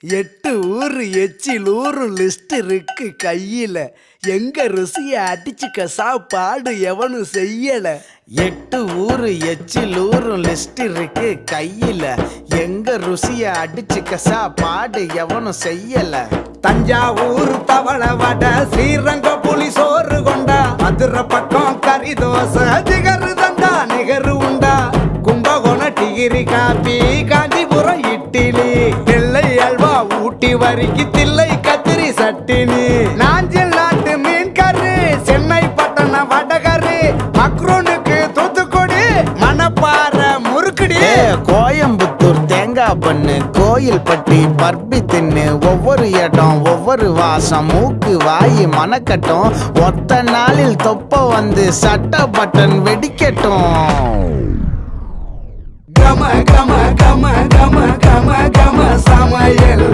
8 ஊரு எச்சில் ஊரும் லிஸ்ட் இருக்கு கையில. எங்க ருசிய அடிச்சுக்க சாப்பாடு எவனும் செய்யல. 8 ஊரு எச்சில் ஊரும் லிஸ்ட் இருக்கு கையில. எங்க ருசிய அடிச்சுக்க சாப்பாடு எவனும் செய்யல. தஞ்சாவூர் பவள வடை, ஸ்ரீரங்க புலி சோறு கொண்டா, மதுரை பக்கம் கறி தோசை, ஜிகரு தண்டா நிகரு உண்டா, கும்பகோணம் டிகிரி காப்பி, காஞ்சிபுரம் இட்லி, நெல்லை அல்வா ஊட்டி வரிக்கு தில்லை கத்திரி சட்டினி, நாஞ்சில் நாட்டு மீன் கறி, சென்னை பட்டணம் வடகறி, மக்ரூனுக்கு தூத்துக்குடி, மணப்பாறை முறுக்குடி, கோயம்புத்தூர் தேங்காய் பண்ணு, கோயில் பட்டி பர்பி தின்னு, ஒவ்வொரு இடம் ஒவ்வொரு வாசம், மூக்கு வாயி மணக்கட்டும், ஒத்த நாளில் தொப்ப வந்து சட்ட பட்டன் வெடிக்கட்டும். கம கம கம கம கம கம சமையல்.